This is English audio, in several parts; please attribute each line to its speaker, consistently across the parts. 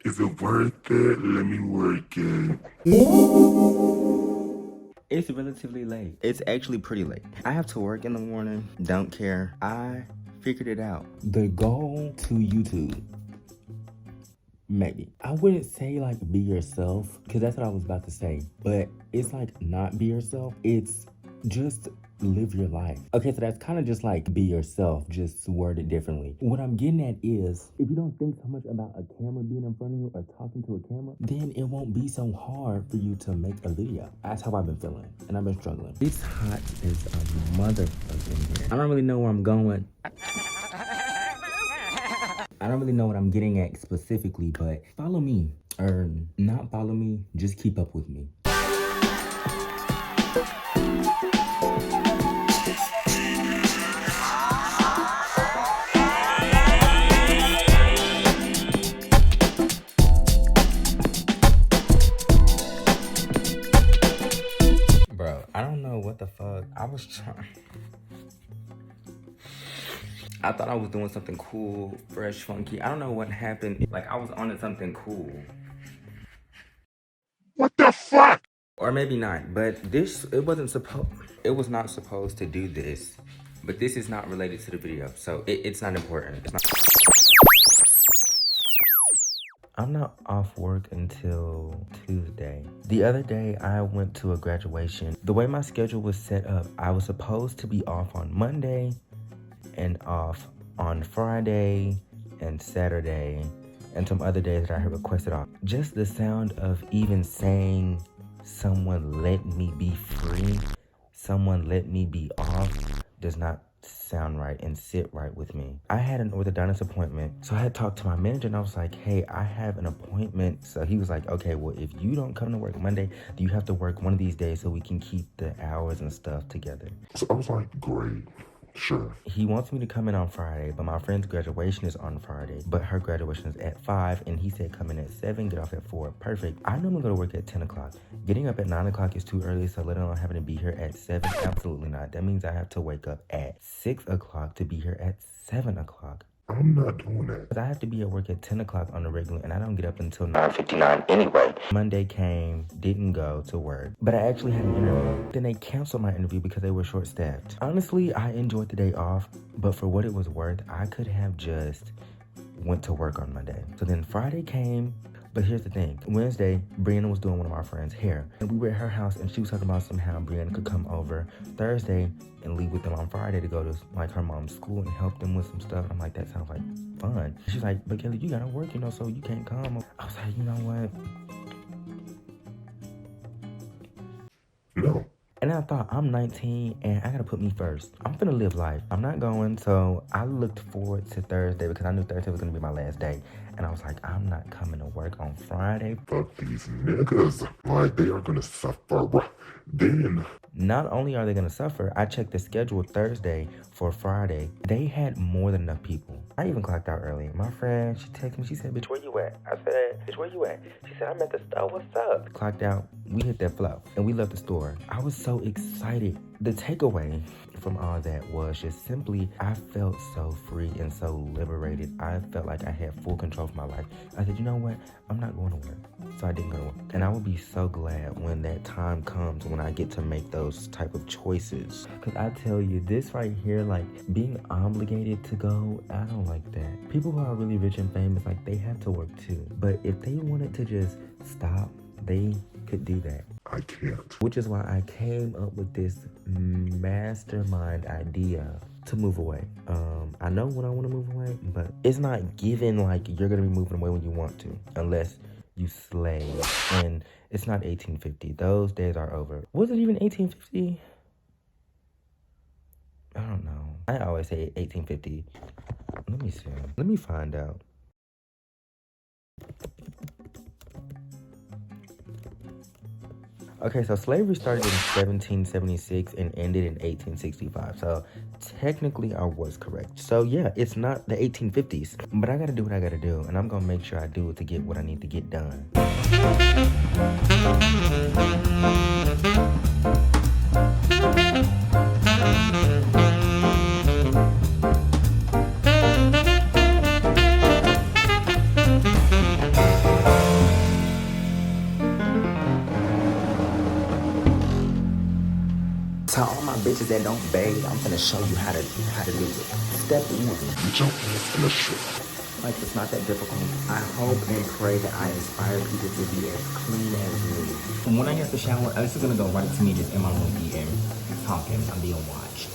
Speaker 1: Is it worth it? Let me work it.
Speaker 2: It's relatively late. It's actually pretty late. I have to work in the morning. Don't care. I figured it out. The goal to YouTube. Maybe. I wouldn't say like be yourself, because that's what I was about to say. But it's like not be yourself. It's just live your life. Okay, so that's kind of just like be yourself, just worded differently. What I'm getting at is, if you don't think so much about a camera being in front of you or talking to a camera, then it won't be so hard for you to make a video. That's how I've been feeling, and I've been struggling. It's hot as a motherfucker in here. I don't really know where I'm going. I don't really know what I'm getting at specifically, but follow me. Or not follow me, just keep up with me. Bro, I don't know what the fuck. I thought I was doing something cool, fresh, funky. I don't know what happened. Like, I was onto something cool.
Speaker 1: What the fuck?
Speaker 2: Or maybe not, but it was not supposed to do this. But this is not related to the video, so it's not important. I'm not off work until Tuesday. The other day, I went to a graduation. The way my schedule was set up, I was supposed to be off on Monday, and off on Friday and Saturday and some other days that I had requested off. Just the sound of even saying someone let me be free, someone let me be off, does not sound right and sit right with me. I had an orthodontist appointment, so I had talked to my manager and I was like, hey, I have an appointment. So he was like, okay, well, if you don't come to work Monday, do you have to work one of these days so we can keep the hours and stuff together?
Speaker 1: So I was like, great. Sure.
Speaker 2: He wants me to come in on Friday, but my friend's graduation is on Friday, but her graduation is at 5, and he said come in at 7, get off at 4. Perfect. I normally go to work at 10 o'clock. Getting up at 9 o'clock is too early, so let alone having to be here at 7. Absolutely not. That means I have to wake up at 6 o'clock to be here at 7 o'clock.
Speaker 1: I'm not doing that.
Speaker 2: I have to be at work at 10 o'clock on the regular, and I don't get up until 9:59 anyway. Monday came, didn't go to work, but I actually had an interview. Then they canceled my interview because they were short-staffed. Honestly, I enjoyed the day off, but for what it was worth, I could have just went to work on Monday. So then Friday came, but here's the thing. Wednesday, Brianna was doing one of our friends' hair, and we were at her house, and she was talking about somehow Brianna could come over Thursday and leave with them on Friday to go to like her mom's school and help them with some stuff. I'm like, that sounds like fun. She's like, but Kelly, you gotta work, so you can't come. I was like, you know what?
Speaker 1: No.
Speaker 2: And I thought, I'm 19 and I gotta put me first. I'm finna live life. I'm not going, so I looked forward to Thursday because I knew Thursday was gonna be my last day. And I was like, I'm not coming to work on Friday.
Speaker 1: Fuck these niggas. Like, they are gonna suffer. Then.
Speaker 2: Not only are they gonna suffer, I checked the schedule Thursday for Friday. They had more than enough people. I even clocked out early. My friend, she texted me, she said, bitch, where you at? I said, bitch, where you at? She said, I'm at the store, what's up? Clocked out, we hit that flow, and we left the store. I was so excited. The takeaway from all that was just simply, I felt so free and so liberated. I felt like I had full control of my life. I said, you know what? I'm not going to work. So I didn't go to work. And I will be so glad when that time comes when I get to make those type of choices. Because I tell you, this right here, like being obligated to go, I don't like that. People who are really rich and famous, like they have to work too. But if they wanted to just stop, they could do that.
Speaker 1: I can't.
Speaker 2: Which is why I came up with this mastermind idea to move away. I know when I want to move away, but it's not given like you're going to be moving away when you want to, unless you slay. And it's not 1850. Those days are over. Was it even 1850? I don't know. I always say 1850. Let me see. Let me find out. Okay, so slavery started in 1776 and ended in 1865. So technically I was correct. So yeah, it's not the 1850s, but I gotta do what I gotta do, and I'm gonna make sure I do it to get what I need to get done. To all my bitches that don't bathe, I'm gonna show you how to do it. Step 1.
Speaker 1: Get your ass in the shower.
Speaker 2: Like, it's not that difficult. I hope and pray that I inspire people to be as clean as me. And when I get the shower, Alex is gonna go right to me just in my room eating, talking. I'm being watched.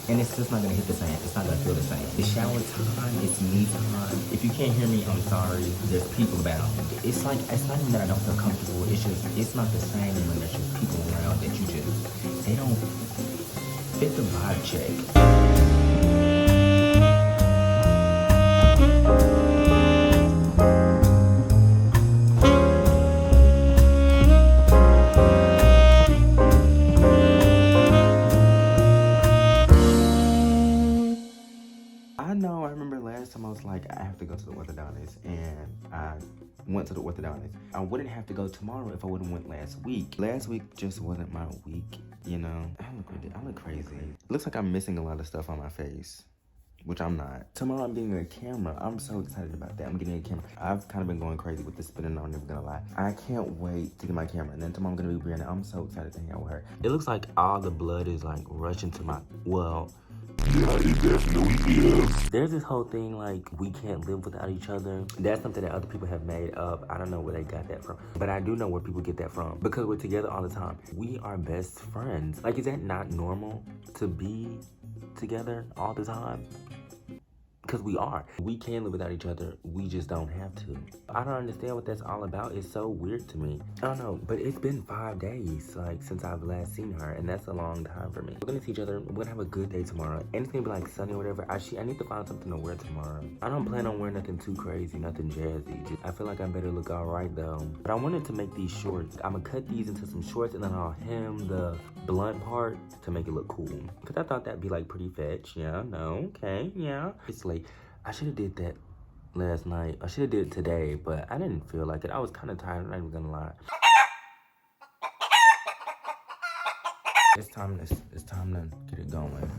Speaker 2: And it's just not gonna hit the same. It's not gonna feel the same. The shower time, it's me time. If you can't hear me, I'm sorry. There's people around. It's like, it's not even that I don't feel comfortable. It's just, it's not the same when there's just people around that you just, they don't fit the vibe check. I remember last time I was like, I have to go to the orthodontist, and I went to the orthodontist. I wouldn't have to go tomorrow if I would've went last week. Last week just wasn't my week, you know? I look crazy. It looks like I'm missing a lot of stuff on my face, which I'm not. Tomorrow I'm getting a camera. I'm so excited about that. I'm getting a camera. I've kind of been going crazy with the spinning, I'm never gonna lie. I can't wait to get my camera, and then tomorrow I'm gonna be Brianna. I'm so excited to hang out with her. It looks like all the blood is like rushing to my, well,
Speaker 1: Yeah, it definitely is.
Speaker 2: there's this whole thing like we can't live without each other. That's something that other people have made up. I don't know where they got that from, but I do know where people get that from because we're together all the time. We are best friends. Like, is that not normal to be together all the time? Because we are. We can live without each other. We just don't have to. I don't understand what that's all about. It's so weird to me. I don't know, but it's been 5 days, like, since I've last seen her, and that's a long time for me. We're gonna see each other. We're gonna have a good day tomorrow, and it's gonna be like sunny or whatever. I need to find something to wear tomorrow. I don't plan on wearing nothing too crazy, nothing jazzy. I feel like I better look all right though. But I wanted to make these shorts. I'm gonna cut these into some shorts, and then I'll hem the blunt part to make it look cool. Because I thought that'd be like pretty fetch. Yeah, no, okay, yeah. It's late. I should have did that last night. I should have did it today, but I didn't feel like it. I was kind of tired, I'm not even gonna lie. It's time to get it going.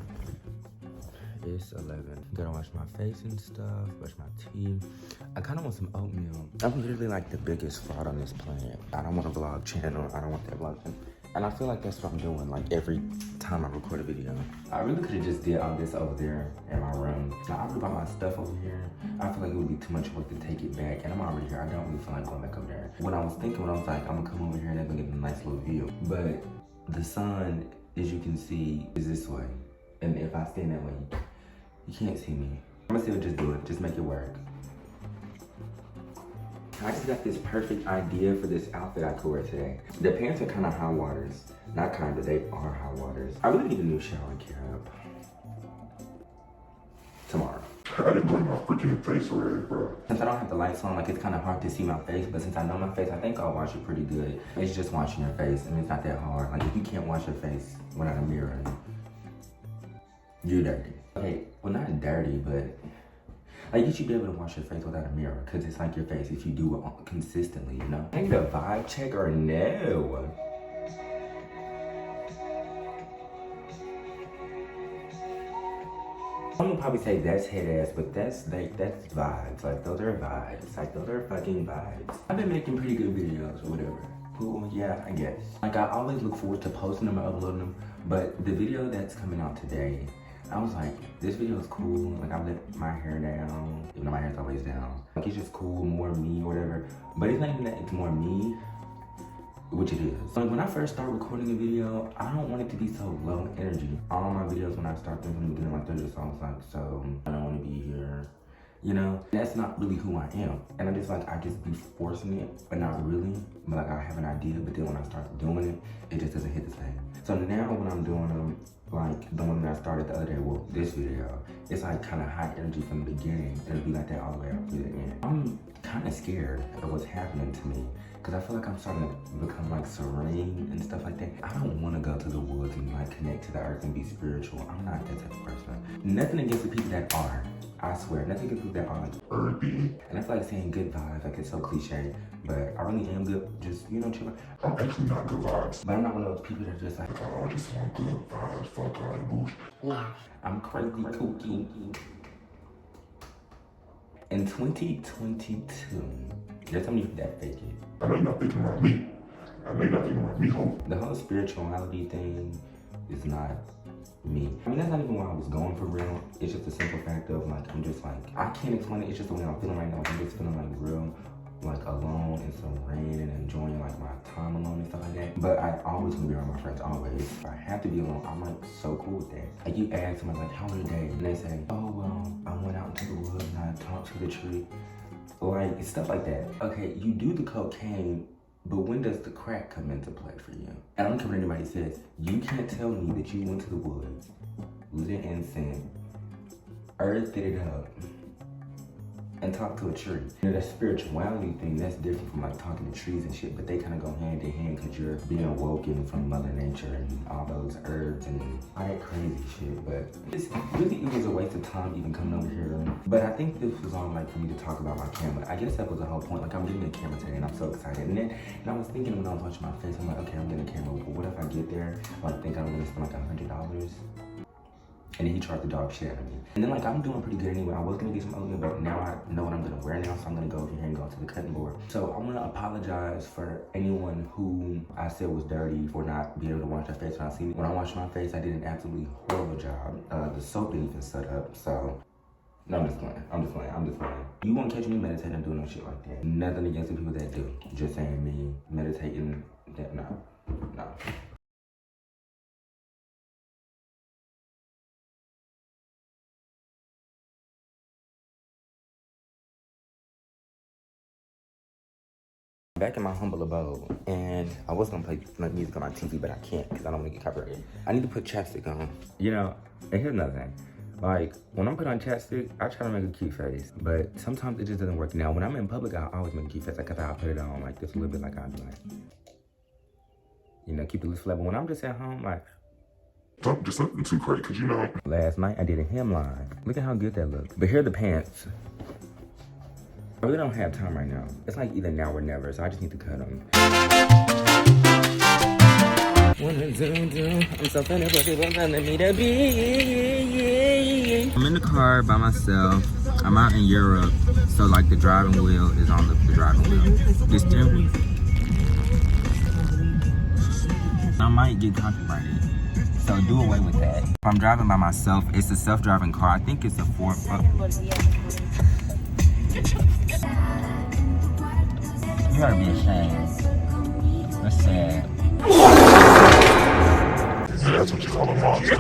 Speaker 2: It's 11. Gotta wash my face and stuff, brush my teeth. I kind of want some oatmeal. I'm literally like the biggest fraud on this planet. I don't want a vlog channel. I don't want that vlog channel. And I feel like that's what I'm doing, like, every time I record a video. I really could have just did all this over there in my room. Now, I really bought my stuff over here. I feel like it would be too much work to take it back, and I'm already here. I don't really feel like going back over there. When I was like, I'm gonna come over here and I'm gonna get a nice little view. But the sun, as you can see, is this way. And if I stand that way, you can't see me. I'm gonna still just do it, just make it work. I just got this perfect idea for this outfit I could wear today. The pants are kind of high waters. Not kind of, they are high waters. I really need a new shower cap. Tomorrow.
Speaker 1: I didn't bring my freaking face red, bro.
Speaker 2: Since I don't have the lights on, like, it's kind of hard to see my face, but since I know my face, I think I'll wash it pretty good. It's just washing your face, and it's not that hard. Like, if you can't wash your face without a mirror, you're dirty. Okay, well, not dirty, but like, you should be able to wash your face without a mirror, because it's like your face if you do it consistently, you know? I need a vibe check or no? Some will probably say that's head ass, but that's vibes. Like, those are vibes. Like, those are fucking vibes. I've been making pretty good videos or whatever. Cool, yeah, I guess. Like, I always look forward to posting them or uploading them, but the video that's coming out today, I was like, this video is cool. Like, I let my hair down, even though my hair's always down. Like, it's just cool, more me or whatever. But it's not even that it's more me, which it is. Like, when I first start recording a video, I don't want it to be so low energy. All my videos, when I start them from the beginning, like, they're just always like, so, I don't want to be here. You know, that's not really who I am. And I just like, I just be forcing it, but not really. But like, I have an idea, but then when I start doing it, it just doesn't hit the same. So now when I'm doing them, like the one that I started the other day, well, this video, it's like kind of high energy from the beginning. It'll be like that all the way up to the end. I'm kind of scared of what's happening to me, because I feel like I'm starting to become like serene and stuff like that. I don't want to go to the woods and like connect to the earth and be spiritual. I'm not that type of person. Nothing against the people that are. I swear, nothing against people that are like earthy. And I feel like saying good vibes, like it's so cliche, but I really am good, just, you know, chilling.
Speaker 1: I'm actually not good vibes.
Speaker 2: But I'm not one of those people that just like,
Speaker 1: I just want good vibes, fuck all that bullshit.
Speaker 2: yeah, I'm crazy kooky. In 2022, there's somebody that fake it.
Speaker 1: I know you're not thinking about me. I may not even want me home.
Speaker 2: The whole spirituality thing is not me. I mean, that's not even where I was going for real. It's just a simple fact of like, I'm just like, I can't explain it. It's just the way I'm feeling right now. I'm just feeling like real, like alone and serene and enjoying like my time alone and stuff like that. But I always want to be around my friends, always. If I have to be alone, I'm like so cool with that. Like you ask someone like, how was your day? And they say, oh, well, I went out into the woods and I talked to the tree. Like, stuff like that. Okay, you do the cocaine, but when does the crack come into play for you? And I don't care what anybody says. You can't tell me that you went to the woods, lit an incense, earthed it up, and talked to a tree. You know, that spirituality thing, that's different from like talking to trees and shit, but they kind of go hand in hand because you're being awoken from Mother Nature and all those herbs and all that crazy shit. But it was a waste of time even coming over here. But I think this was all like for me to talk about my camera. I guess that was the whole point. Like I'm getting a camera today and I'm so excited. And I was thinking when I was watching my face, I'm like, okay, I'm getting a camera, but what if I get there, like think I'm gonna spend like $100? And then he tried to dog shit out of me. And then like I'm doing pretty good anyway. I was gonna get some oatmeal, but now I know what I'm gonna wear now, so I'm gonna go over here and go to the cutting board. So I wanna apologize for anyone who I said was dirty for not being able to wash their face when I seen it. When I washed my face, I did an absolutely horrible job. The soap didn't even set up, so. No, I'm just playing. You won't catch me meditating and doing no shit like that. Nothing against the people that do. Just saying me meditating, that, no. Back in my humble abode, and I was gonna play music on my TV, but I can't because I don't want to get copyrighted. I need to put chapstick on. You know, and here's another thing. Like, when I put on chapstick, I try to make a cute face, but sometimes it just doesn't work. Now, when I'm in public, I always make a cute face, like, I'll put it on, like, this a little bit, like, I'll be like, you know, keep the lips flat. But when I'm just at home, like,
Speaker 1: Just nothing too crazy, because you know.
Speaker 2: Last night, I did a hemline. Look at how good that looks. But here are the pants. I really don't have time right now. It's like either now or never, so I just need to cut them. I'm so funny for people telling me to be. I'm in the car by myself. I'm out in Europe, so like the driving wheel is on the driving wheel. The steering wheel. I might get copyrighted, so do away with that. If I'm driving by myself, it's a self-driving car. I think it's a Ford. You gotta be ashamed. That's sad.
Speaker 1: That's what you call a monster.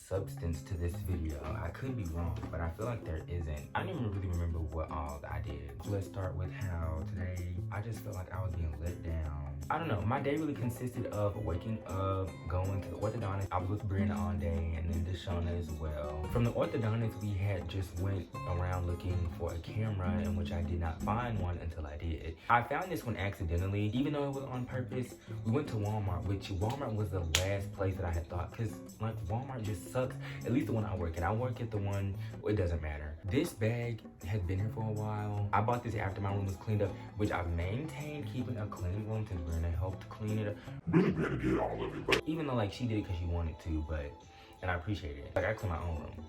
Speaker 2: Substance to this video. I could be wrong, but I feel like there isn't. I don't even really remember what all I did. Let's start with how today I just felt like I was being let down. I don't know, my day really consisted of waking up, going to the orthodontist. I was with Brianna all day and then Deshauna as well. From the orthodontist, we had just went around looking for a camera, in which I did not find one until I did. I found this one accidentally, even though it was on purpose. We went to Walmart, which Walmart was the last place that I had thought, because like Walmart just sucks. At least the one I work at. I work at the one, well, it doesn't matter. This bag has been here for a while. I bought this after my room was cleaned up, which I've maintained keeping a clean room since Brianna helped clean it up.
Speaker 1: Really better get all of it, but
Speaker 2: even though like she did it because she wanted to, but, and I appreciate it. Like I cleaned my own room.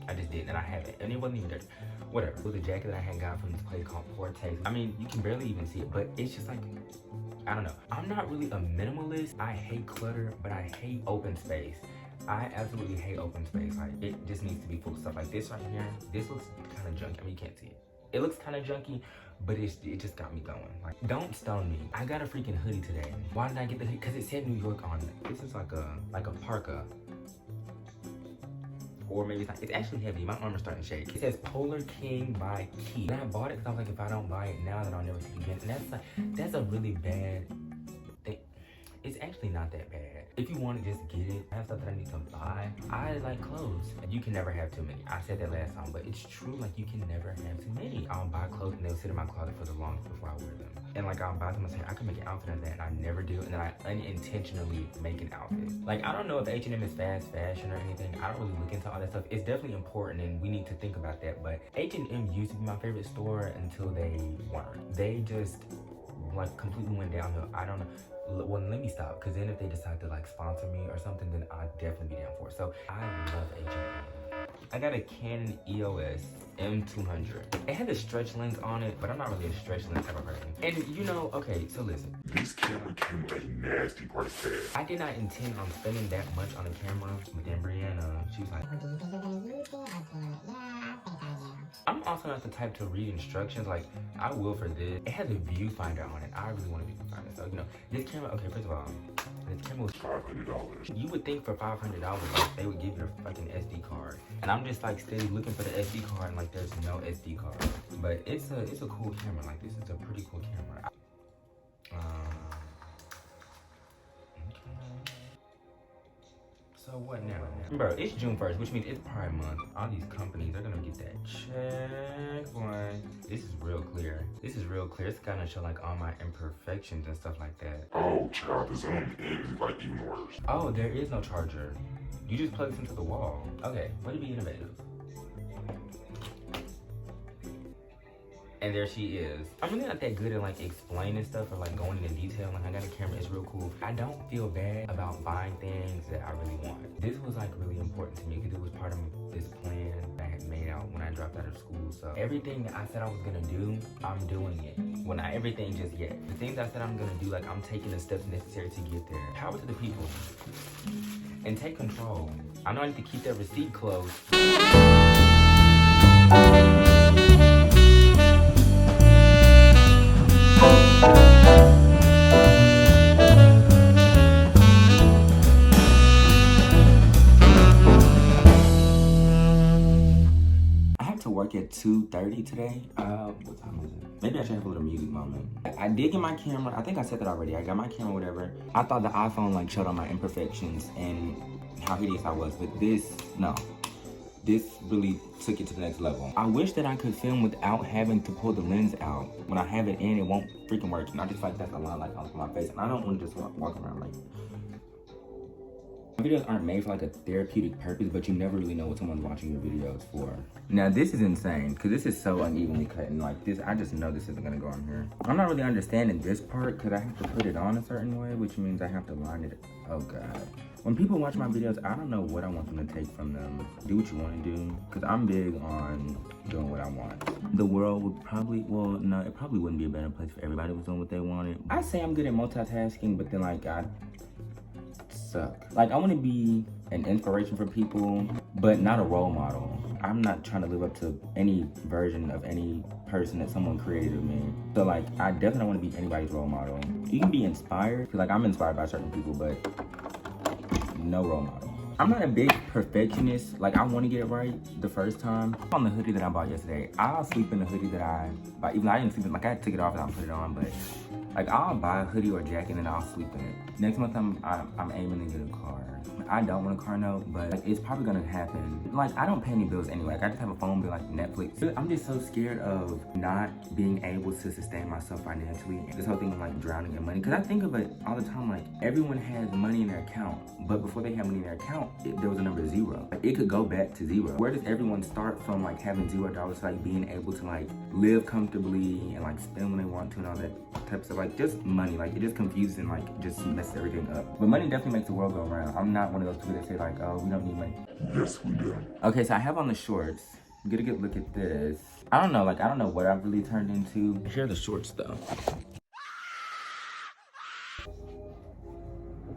Speaker 2: I just did, and I haven't, and it wasn't even dirty. Whatever. It was a jacket that I had got from this place called Forte. I mean, you can barely even see it, but it's just like, I don't know. I'm not really a minimalist. I hate clutter, but I hate open space. I absolutely hate open space. Like, it just needs to be full of stuff. Like this right here, this looks kind of junky. I mean, you can't see it. It looks kind of junky, but it just got me going. Like, don't stone me. I got a freaking hoodie today. Why did I get the hoodie? Because it said New York on it. This is like a parka. Or maybe it's not. It's actually heavy. My arm is starting to shake. It says Polar King by Key. And I bought it because I was like, if I don't buy it now, then I'll never see it again. And that's a really bad thing. it's actually not that bad. If you want to just get it, I have stuff that I need to buy. I like clothes. You can never have too many. I said that last time, but it's true. Like, you can never have too many. I'll buy clothes and they'll sit in my closet for the longest before I wear them. And like, I'll buy them and say, I can make an outfit of that, and I never do. And then I unintentionally make an outfit. Like, I don't know if H&M is fast fashion or anything. I don't really look into all that stuff. It's definitely important and we need to think about that. But H&M used to be my favorite store until they weren't. They just like completely went downhill. I don't know. Well, let me stop, because then if they decide to like sponsor me or something, then I'd definitely be down for it. So I love H&M. I got a Canon EOS M200. It had a stretch lens on it, but I'm not really a stretch lens type of person. And you know, okay, so listen.
Speaker 1: This camera came with a nasty price tag.
Speaker 2: I did not intend on spending that much on a camera, but then Brianna, she was like,
Speaker 3: do you think you're gonna use it? I said, yeah, I think I do.
Speaker 2: I'm also not the type to read instructions. Like, I will for this. It has a viewfinder on it. I really want a viewfinder. So, you know, this camera, okay, first of all, this camera was
Speaker 1: $500.
Speaker 2: You would think for $500, like, they would give you a fucking SD card. And I'm just like steady looking for the SD card, and like there's no SD card. But it's a cool camera. Like, this is a pretty cool camera. So what now? Bro, it's June 1st, which means it's Pride Month. All these companies are gonna get that check, boy. This is real clear. This is real clear. It's gonna show like all my imperfections and stuff like that.
Speaker 1: Oh, child, this end is like even worse.
Speaker 2: Oh, there is no charger. You just plug this into the wall. Okay, way to be innovative. And there she is. I'm really not that good at like explaining stuff or like going into detail. Like, I got a camera, it's real cool. I don't feel bad about buying things that I really want. This was like really important to me because it was part of this plan that I had made out when I dropped out of school. So everything that I said I was gonna do, I'm doing it. Well, not everything just yet. The things I said I'm gonna do, like I'm taking the steps necessary to get there. Power to the people. And take control. I know I need to keep that receipt closed. Work at 2:30 today. What time is it? Maybe I should have a little music moment. I did get my camera. I think I said that already. I got my camera, whatever. I thought the iPhone like showed all my imperfections and how hideous I was, but this really took it to the next level. I wish that I could film without having to pull the lens out. When I have it in, it won't freaking work. And I just like that's a line like on my face, and I don't want to just walk around like. Videos aren't made for like a therapeutic purpose, but you never really know what someone's watching your videos for. Now this is insane, because this is so unevenly cut, and like this, I just know this isn't gonna go on here. I'm not really understanding this part, because I have to put it on a certain way, which means I have to line it. Oh God. When people watch my videos, I don't know what I want them to take from them. Do what you want to do, because I'm big on doing what I want. The world would probably, well, no, it probably wouldn't be a better place if everybody was doing what they wanted. I say I'm good at multitasking, but then like I suck. Like, I want to be an inspiration for people, but not a role model. I'm not trying to live up to any version of any person that someone created of me. So like, I definitely don't want to be anybody's role model. You can be inspired, because like I'm inspired by certain people, but no role model. I'm not a big perfectionist. Like, I want to get it right the first time. On the hoodie that I bought yesterday, I'll sleep in the hoodie that I bought. Even though I didn't sleep in, like I took it off and I'll put it on, but like I'll buy a hoodie or a jacket and I'll sleep in it. Next month I'm aiming to get a car. I don't want a car note, but like, it's probably gonna happen. Like, I don't pay any bills anyway. Like, I just have a phone bill, like Netflix. I'm just so scared of not being able to sustain myself financially. This whole thing of like drowning in money. Cause I think of it all the time, like everyone has money in their account, but before they have money in their account, there was a number 0. Like, it could go back to 0. Where does everyone start from, like having $0 to like being able to like live comfortably and like spend when they want to and all that type of stuff? Like, just money, like it just confuses and like just messes everything up. But money definitely makes the world go around. I'm not one of those people that say like, oh, we don't need money.
Speaker 1: Yes, we do.
Speaker 2: Okay, so I have on the shorts. Get a good look at this. I don't know what I've really turned into. Here are the shorts though.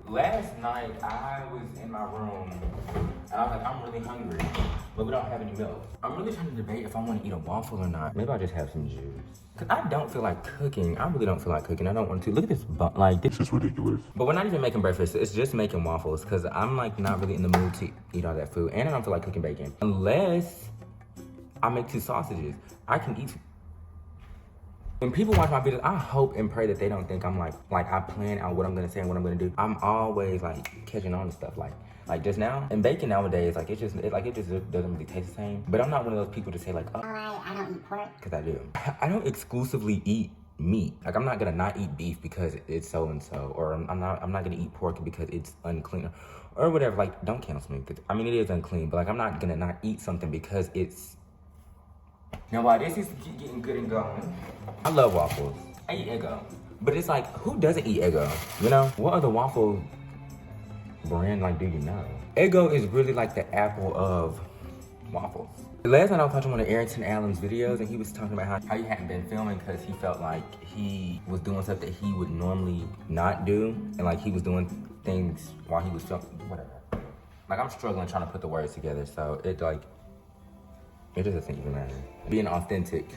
Speaker 2: Last night, I was in my room, and I was like, I'm really hungry, but we don't have any milk. I'm really trying to debate if I want to eat a waffle or not. Maybe I'll just have some juice. Cause I don't feel like cooking. I really don't feel like cooking. I don't want to. Look at this, like,
Speaker 1: This is ridiculous.
Speaker 2: But we're not even making breakfast. It's just making waffles, because I'm like not really in the mood to eat all that food, and I don't feel like cooking bacon. Unless I make 2 sausages. I can eat When people watch my videos, I hope and pray that they don't think I'm like I plan out what I'm gonna say and what I'm gonna do. I'm always like catching on to stuff like just now. And bacon nowadays, like it just doesn't really taste the same. But I'm not one of those people to say like, oh,
Speaker 3: I don't eat pork.
Speaker 2: because I do. I don't exclusively eat meat. Like I'm not gonna not eat beef because it's so and so, or I'm not gonna eat pork because it's unclean, or whatever. Like don't cancel me. I mean it is unclean, but like I'm not gonna not eat something because it's. Now while this is getting good and going, I love waffles. I eat Eggo, but it's like who doesn't eat Eggo? You know what other waffle brand like do you know? Eggo is really like the Apple of waffles. Last night I was watching one of Arrington Allen's videos and he was talking about how he hadn't been filming because he felt like he was doing stuff that he would normally not do, and like he was doing things while he was filming, whatever. Like I'm struggling trying to put the words together, so it doesn't even matter. Being authentic.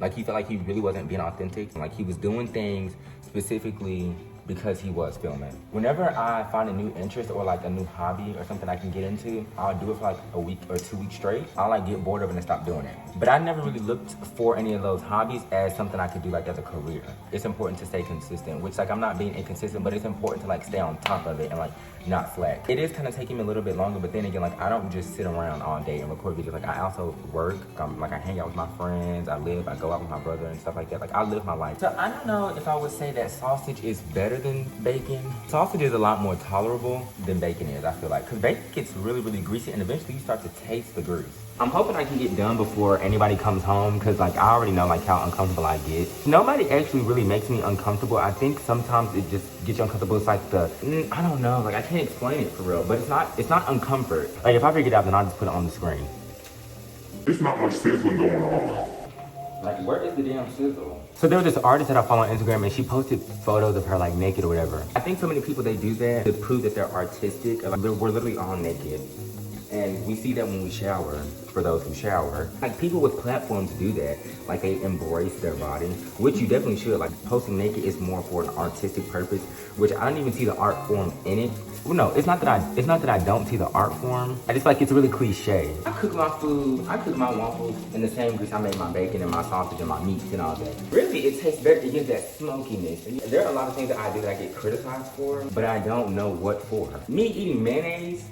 Speaker 2: Like he felt like he really wasn't being authentic, like he was doing things specifically because he was filming. Whenever I find a new interest or like a new hobby or something I can get into, I'll do it for like a week or 2 weeks straight. I'll like get bored of it and stop doing it. But I never really looked for any of those hobbies as something I could do like as a career. It's important to stay consistent, which like I'm not being inconsistent, but it's important to like stay on top of it and like not slack. It is kind of taking me a little bit longer, but then again, like I don't just sit around all day and record videos. Like I also work, like I hang out with my friends, I go out with my brother and stuff like that. Like I live my life. So I don't know if I would say that sausage is better than bacon. Sausage is a lot more tolerable than bacon is, I feel like. Cause bacon gets really, really greasy and eventually you start to taste the grease. I'm hoping I can get done before anybody comes home, cause like I already know like how uncomfortable I get. Nobody actually really makes me uncomfortable. I think sometimes it just gets you uncomfortable. It's like I don't know, like I can't explain it for real, but it's not uncomfort. Like if I figure it out, then I'll just put it on the screen.
Speaker 1: It's not much sizzling going on.
Speaker 2: Like where is the damn sizzle? So there was this artist that I follow on Instagram and she posted photos of her like naked or whatever. I think so many people, they do that to prove that they're artistic. Like, we're literally all naked. And we see that when we shower, for those who shower. Like people with platforms do that. Like they embrace their body, which you definitely should. Like posting naked is more for an artistic purpose, which I don't even see the art form in it. Well, no, it's not that I don't see the art form. I just like it's really cliche. I cook my food, I cook my waffles in the same grease I made my bacon and my sausage and my meats and all that. Really, it tastes better. It gives that smokiness. There are a lot of things that I do that I get criticized for, but I don't know what for. Me eating mayonnaise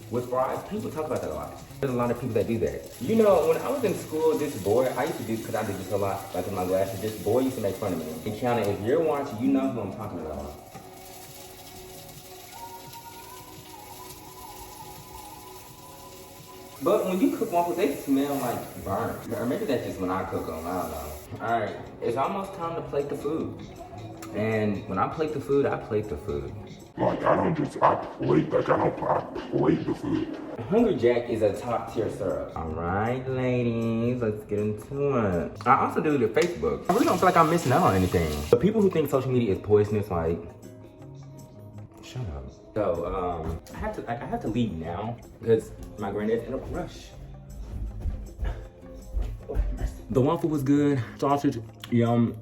Speaker 2: with fries, people talk about that a lot. There's a lot of people that do that. You know, when I was in school, this boy, I used to do, because I did this a lot, like in my classes, this boy used to make fun of me. And Kiana, if you're watching, you know who I'm talking about. But when you cook waffles, they smell like burnt. Or maybe that's just when I cook them, I don't know. All right, it's almost time to plate the food. And when I plate the food, I plate the food.
Speaker 1: Like I plate the food.
Speaker 2: Hungry Jack is a top tier syrup. All right, ladies, let's get into it. I also do it on Facebook. I really don't feel like I'm missing out on anything. The people who think social media is poisonous, like, shut up. So, I have to leave now because my granddad's in a rush. The waffle was good. Sausage, yum.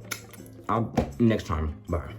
Speaker 2: Next time. Bye.